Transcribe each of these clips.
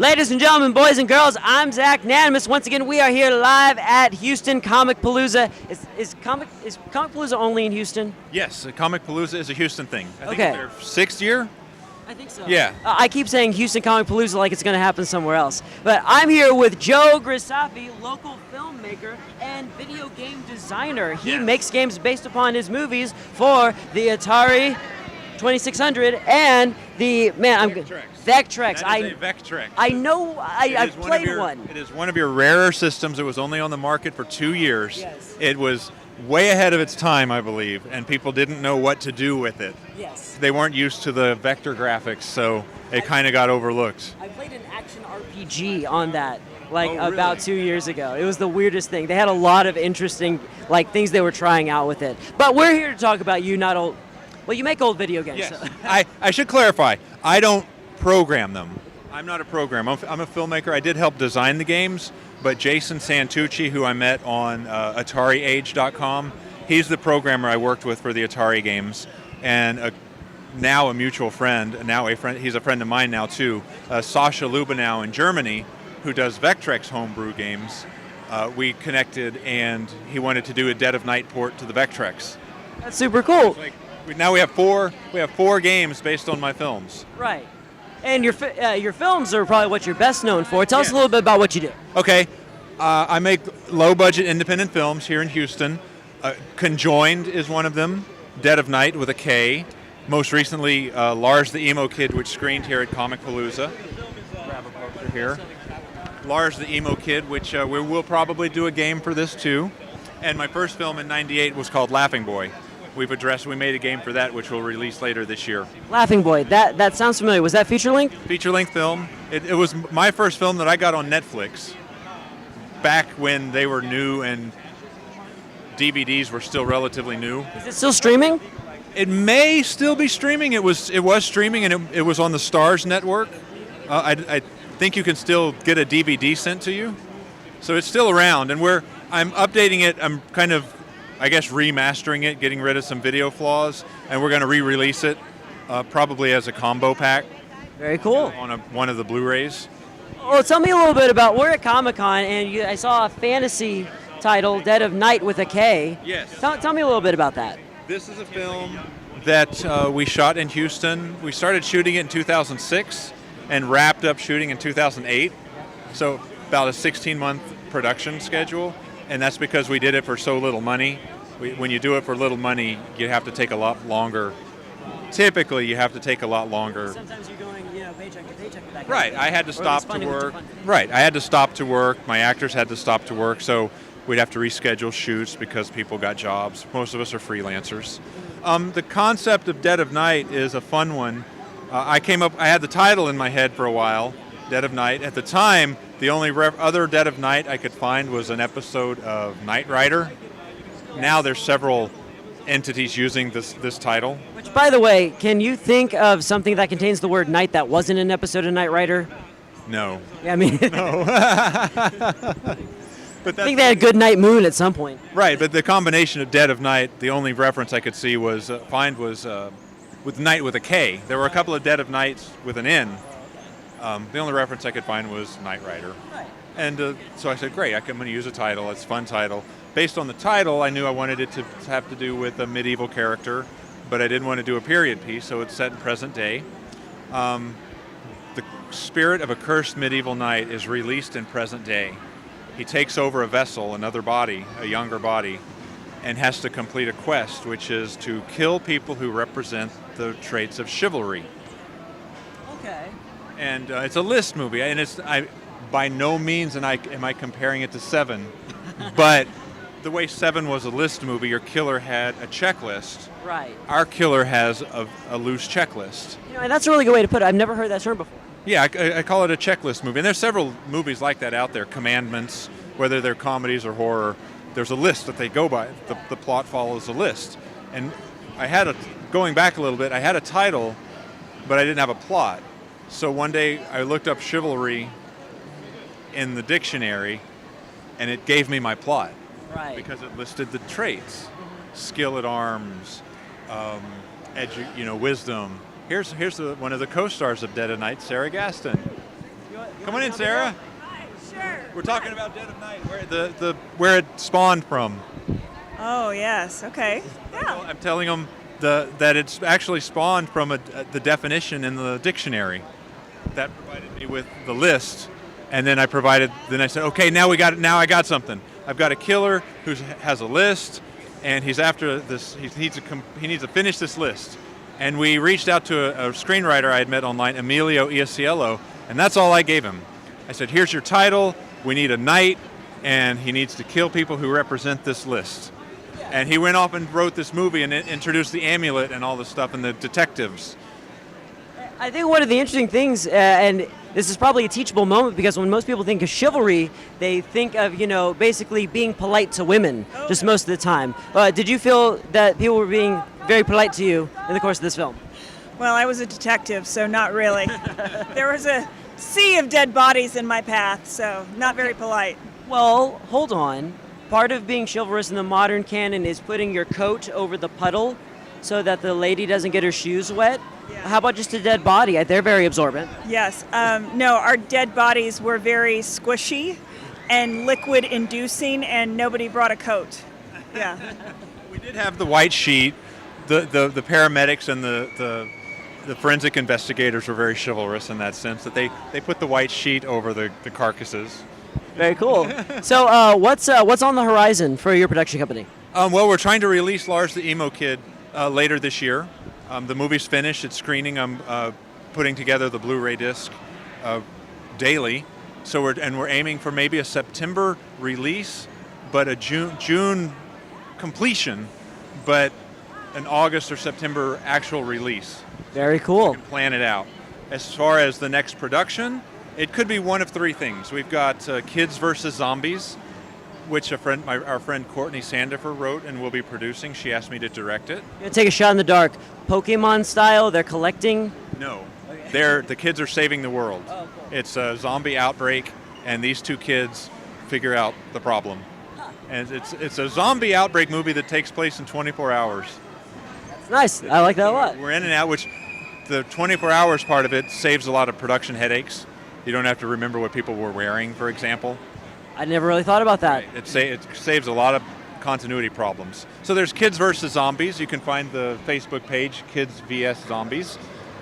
Ladies and gentlemen, boys and girls, I'm Zach Nanimus. Once again, we are here live at Houston Comicpalooza. Is Comicpalooza only in Houston? Yes, Comicpalooza is a Houston thing. I think Okay. it's their sixth year. I think so. Yeah. I keep saying Houston Comicpalooza like it's going to happen somewhere else. But I'm here with Joe Grisaffi, local filmmaker and video game designer. He Yes. makes games based upon his movies for the Atari 2600 and the Vectrex. Vectrex. I know. I've played one. It is one of your rarer systems. It was only on the market for 2 years. Yes. It was way ahead of its time, I believe, and people didn't know what to do with it. Yes. They weren't used to the vector graphics, so it kind of got overlooked. I played an action RPG on that, like Oh, really? about 2 years ago. It was the weirdest thing. They had a lot of interesting, like things they were trying out with it. But we're here to talk about you, not old. Well, you make old video games. Yes. So. I should clarify. I don't program them. I'm not a programmer. I'm a filmmaker. I did help design the games, but Jason Santucci, who I met on AtariAge.com, he's the programmer I worked with for the Atari games, and now a mutual friend. He's a friend of mine now too. Sasha Lubanow in Germany, who does Vectrex homebrew games. We connected, and he wanted to do a Dead of Night port to the Vectrex. That's super cool. Now we have four games based on my films. Right. And your films are probably what you're best known for. Tell us a little bit about what you do. Okay, I make low-budget independent films here in Houston. Conjoined is one of them. Dead of Night with a K. Most recently, Lars the Emo Kid, which screened here at Comicpalooza. Grab a poster here. Lars the Emo Kid, which we will probably do a game for this too. And my first film in '98 was called Laughing Boy. We made a game for that, which we'll release later this year. Laughing Boy, that sounds familiar. Was that feature length? Feature-length film. It was my first film that I got on Netflix back when they were new and DVDs were still relatively new. Is it still streaming? It may still be streaming. It was streaming, and it was on the Starz network. I think you can still get a DVD sent to you. So it's still around, and I'm updating it. I'm kind of, I guess, remastering it, getting rid of some video flaws, and we're going to re-release it probably as a combo pack. Very cool. On one of the Blu-rays. Well, tell me a little bit about, we're at Comic-Con, and I saw a fantasy title, Dead of Night with a K. Yes. Tell me a little bit about that. This is a film that we shot in Houston. We started shooting it in 2006 and wrapped up shooting in 2008. So about a 16-month production schedule. And that's because we did it for so little money. When you do it for little money, you have to take a lot longer. Typically, you have to take a lot longer. Sometimes you're going, paycheck to paycheck with that. Right, I had to stop to work. Right, I had to stop to work. My actors had to stop to work, so we'd have to reschedule shoots because people got jobs. Most of us are freelancers. The concept of Dead of Night is a fun one. I had the title in my head for a while, Dead of Night. At the time, the only other Dead of Night I could find was an episode of Knight Rider. Now there's several entities using this title. Which, by the way, can you think of something that contains the word night that wasn't an episode of Knight Rider? No. Yeah, I mean... No. But I think they had a good night moon at some point. Right, but the combination of Dead of Night, the only reference I could see was with Night with a K. There were a couple of Dead of Nights with an N. The only reference I could find was Knight Rider. Right. And so I said, great, I'm going to use a title. It's a fun title. Based on the title, I knew I wanted it to have to do with a medieval character, but I didn't want to do a period piece, so it's set in present day. The spirit of a cursed medieval knight is released in present day. He takes over a vessel, another body, a younger body, and has to complete a quest, which is to kill people who represent the traits of chivalry. Okay. And it's a list movie, and by no means am I comparing it to Seven, but the way Seven was a list movie, your killer had a checklist. Right. Our killer has a loose checklist. And that's a really good way to put it. I've never heard that term before. Yeah, I call it a checklist movie. And there's several movies like that out there, Commandments, whether they're comedies or horror. There's a list that they go by. The plot follows a list. And going back a little bit, I had a title, but I didn't have a plot. So one day I looked up chivalry in the dictionary, and it gave me my plot. Right. Because it listed the traits, skill at arms, wisdom. Here's one of the co-stars of Dead of Night, Sarah Gaston. Come on in, Sarah. Hi, sure. We're talking about Dead of Night, where it spawned from. Oh, yes. Okay. Yeah. I'm telling them that it's actually spawned from the definition in the dictionary. That provided me with the list, and then I said, okay, now I got something. I've got a killer who has a list, and he's after this. He needs to finish this list. And we reached out to a screenwriter I had met online, Emilio Iasiello, and that's all I gave him. I said, here's your title. We need a knight, and he needs to kill people who represent this list. And he went off and wrote this movie and introduced the amulet and all this stuff and the detectives. I think one of the interesting things, and this is probably a teachable moment, because when most people think of chivalry, they think of, basically being polite to women just most of the time. Did you feel that people were being very polite to you in the course of this film? Well, I was a detective, so not really. There was a sea of dead bodies in my path, so not very polite. Well, hold on. Part of being chivalrous in the modern canon is putting your coat over the puddle so that the lady doesn't get her shoes wet. Yeah. How about just a dead body? They're very absorbent. Yes. No, our dead bodies were very squishy and liquid-inducing, and nobody brought a coat. Yeah. We did have the white sheet. The paramedics and the forensic investigators were very chivalrous in that sense, that they put the white sheet over the carcasses. Very cool. So what's on the horizon for your production company? Well, we're trying to release Lars the Emo Kid later this year. The movie's finished. It's screening. I'm putting together the Blu-ray disc daily. So we're aiming for maybe a September release, but a June completion, but an August or September actual release. Very cool. We can plan it out. As far as the next production, it could be one of three things. We've got Kids vs. Zombies, which our friend Courtney Sandifer wrote and will be producing. She asked me to direct it. You're gonna take a shot in the dark, Pokemon style. They're collecting. No, the kids are saving the world. Oh, cool. It's a zombie outbreak, and these two kids figure out the problem. And it's a zombie outbreak movie that takes place in 24 hours. It's nice. I like that a lot. We're in and out, which the 24 hours part of it saves a lot of production headaches. You don't have to remember what people were wearing, for example. I never really thought about that. Right. It saves a lot of continuity problems. So there's Kids vs. Zombies. You can find the Facebook page, Kids vs. Zombies.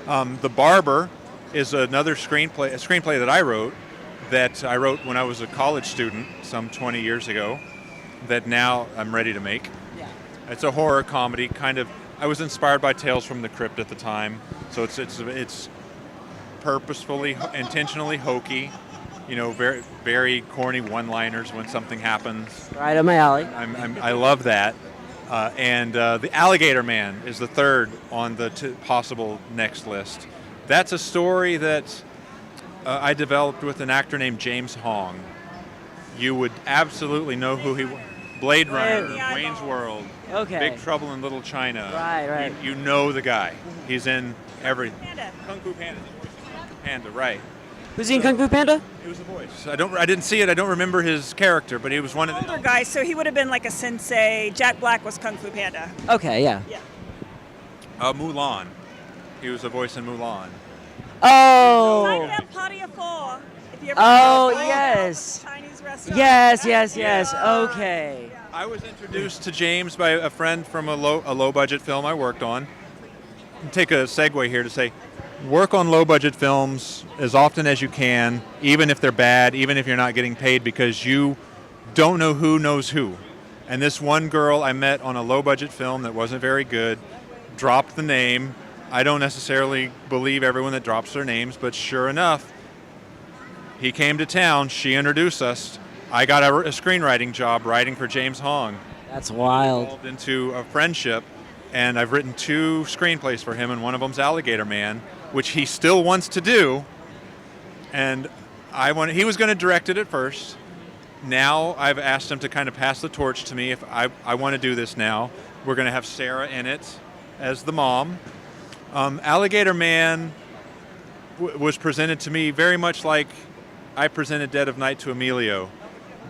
The Barber is another screenplay that I wrote when I was a college student some 20 years ago, that now I'm ready to make. Yeah. It's a horror comedy, kind of. I was inspired by Tales from the Crypt at the time, so it's purposefully, intentionally hokey. Very, very corny one-liners when something happens. Right up my alley. I love that. And The Alligator Man is the third on the possible next list. That's a story that I developed with an actor named James Hong. You would absolutely know who he was. Blade Runner, Yeah. Wayne's World, Okay. Big Trouble in Little China. Right. You know the guy. He's in every Panda. Kung Fu Panda. The voice of Kung Fu Panda, right? Who's he in Kung Fu Panda? It was the voice. I didn't see it. I don't remember his character, but he was one of the Older guy, so he would have been like a sensei. Jack Black was Kung Fu Panda. Okay, yeah. Yeah. Mulan. He was the voice in Mulan. Oh. Like Party of Four. If you ever Oh, been to a yes. Chinese restaurant. Yes. Yeah. Okay. I was introduced to James by a friend from a low budget film I worked on. Take a segue here to say, work on low budget films as often as you can, even if they're bad, even if you're not getting paid, because you don't know who knows who. And this one girl I met on a low budget film that wasn't very good dropped the name. I don't necessarily believe everyone that drops their names, but sure enough, he came to town, she introduced us. I got a screenwriting job writing for James Hong. That's wild. Evolved into a friendship, and I've written 2 screenplays for him, and one of them's Alligator Man, which he still wants to do. And he was going to direct it at first. Now I've asked him to kind of pass the torch to me if I want to do this now. We're going to have Sarah in it as the mom. Alligator Man was presented to me very much like I presented Dead of Night to Emilio.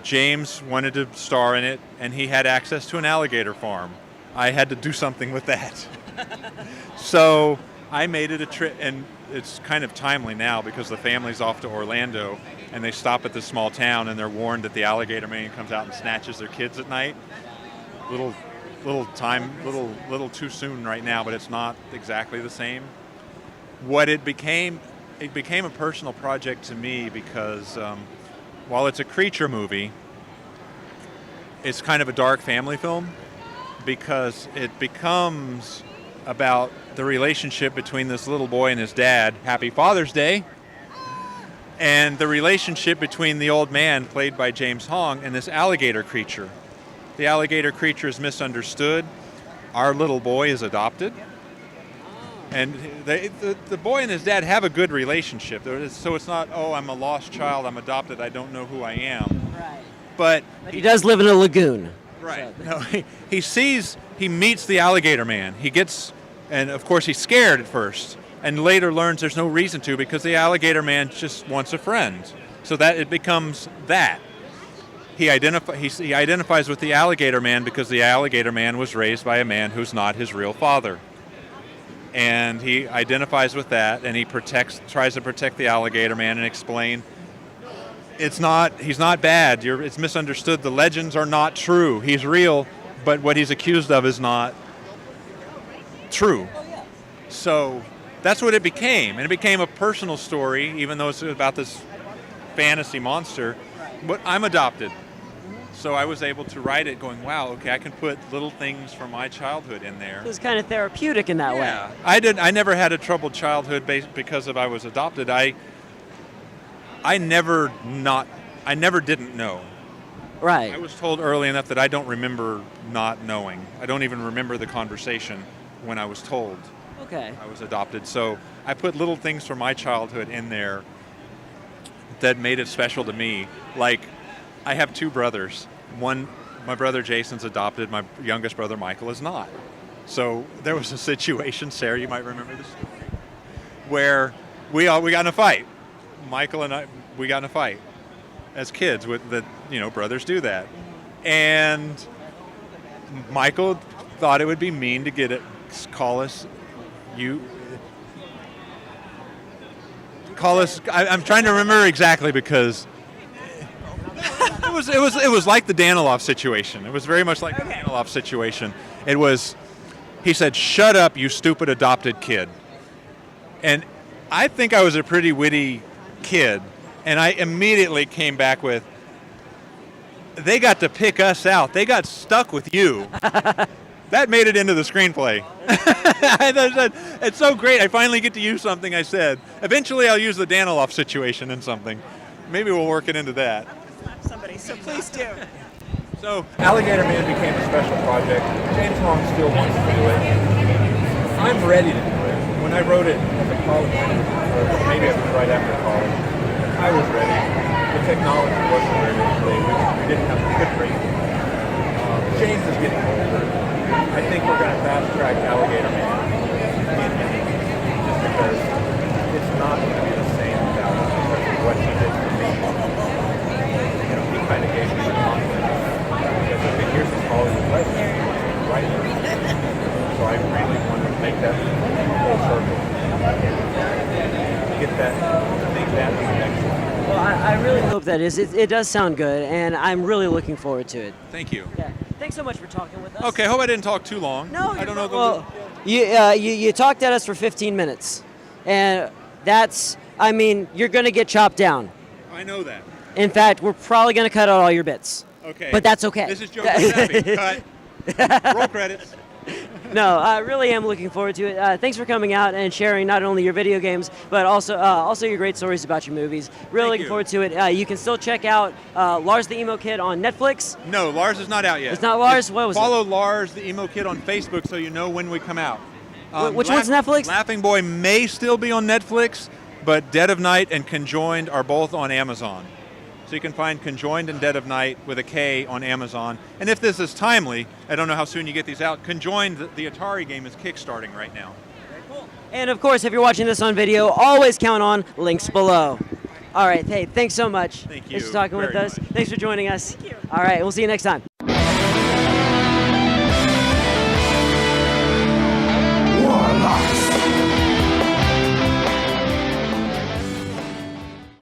James wanted to star in it, and he had access to an alligator farm. I had to do something with that. So I made it a trip, and it's kind of timely now because the family's off to Orlando, and they stop at this small town, and they're warned that the alligator man comes out and snatches their kids at night. Little too soon right now, but it's not exactly the same. What it became a personal project to me because while it's a creature movie, it's kind of a dark family film because it becomes about the relationship between this little boy and his dad. Happy Father's Day. And the relationship between the old man, played by James Hong, and this alligator creature. The alligator creature is misunderstood. Our little boy is adopted. And the boy and his dad have a good relationship. So it's not, oh, I'm a lost child, I'm adopted, I don't know who I am. Right. But he does live in a lagoon. Right. So. No, he meets the alligator man. And of course he's scared at first, and later learns there's no reason to because the alligator man just wants a friend. So that it becomes that. He identifies with the alligator man because the alligator man was raised by a man who's not his real father. And he identifies with that, and he tries to protect the alligator man and explain he's not bad. It's misunderstood. The legends are not true. He's real, but what he's accused of is not true. So that's what it became. And it became a personal story, even though it's about this fantasy monster. But I'm adopted. So I was able to write it going, wow, okay, I can put little things from my childhood in there. It was kind of therapeutic in that way. Yeah. I never had a troubled childhood because I was adopted. I never didn't know. Right. I was told early enough that I don't remember not knowing. I don't even remember the conversation when I was told Okay. I was adopted. So I put little things from my childhood in there that made it special to me. Like, I have two brothers. My brother Jason's adopted. My youngest brother Michael is not. So there was a situation, Sarah, you might remember this story, where we got in a fight. Michael and we got in a fight as kids. Brothers do that. And Michael thought it would be mean to call us. I'm trying to remember exactly because it was like the Daniloff situation. It was very much like the Daniloff situation. He said, "Shut up, you stupid adopted kid." And I think I was a pretty witty kid, and I immediately came back with, "They got to pick us out. They got stuck with you." That made it into the screenplay. It's so great. I finally get to use something I said. Eventually, I'll use the Daniloff situation in something. Maybe we'll work it into that. Slap somebody, so please do. So, Alligator Man became a special project. James Hong still wants to do it. I'm ready to do it. When I wrote it as a college student, or maybe it was right after college, I was ready. The technology wasn't where it is today. We didn't have a good rate. James is getting older. I think we're going to fast track Alligator Man just because it's not going to be the same without him because of what he did for me. He kind of gave me the confidence. Because I think here's his Hollywood legend, right? So I really want to make that full circle. Get that, make that the next one. Well, I really hope that is. It does sound good, and I'm really looking forward to it. Thank you. Yeah. Thanks so much for talking with us. Okay, hope I didn't talk too long. No, I don't know. Well, you talked at us for 15 minutes, and you're going to get chopped down. I know that. In fact, we're probably going to cut out all your bits. Okay. But that's okay. This is Joe Grisaffi. Cut. Roll credits. No, I really am looking forward to it. Thanks for coming out and sharing not only your video games, but also your great stories about your movies. Really looking forward to it. You can still check out Lars the Emo Kid on Netflix. No, Lars is not out yet. It's not Lars? What was it? Follow Lars the Emo Kid on Facebook so you know when we come out. Which one's Netflix? Laughing Boy may still be on Netflix, but Dead of Night and Conjoined are both on Amazon. So you can find Conjoined and Dead of Night with a K on Amazon. And if this is timely, I don't know how soon you get these out, Conjoined, the Atari game, is kickstarting right now. Very cool. And of course, if you're watching this on video, always count on links below. All right, hey, thanks so much. Thank you. Thanks for talking with us. Much. Thanks for joining us. Thank you. All right, we'll see you next time.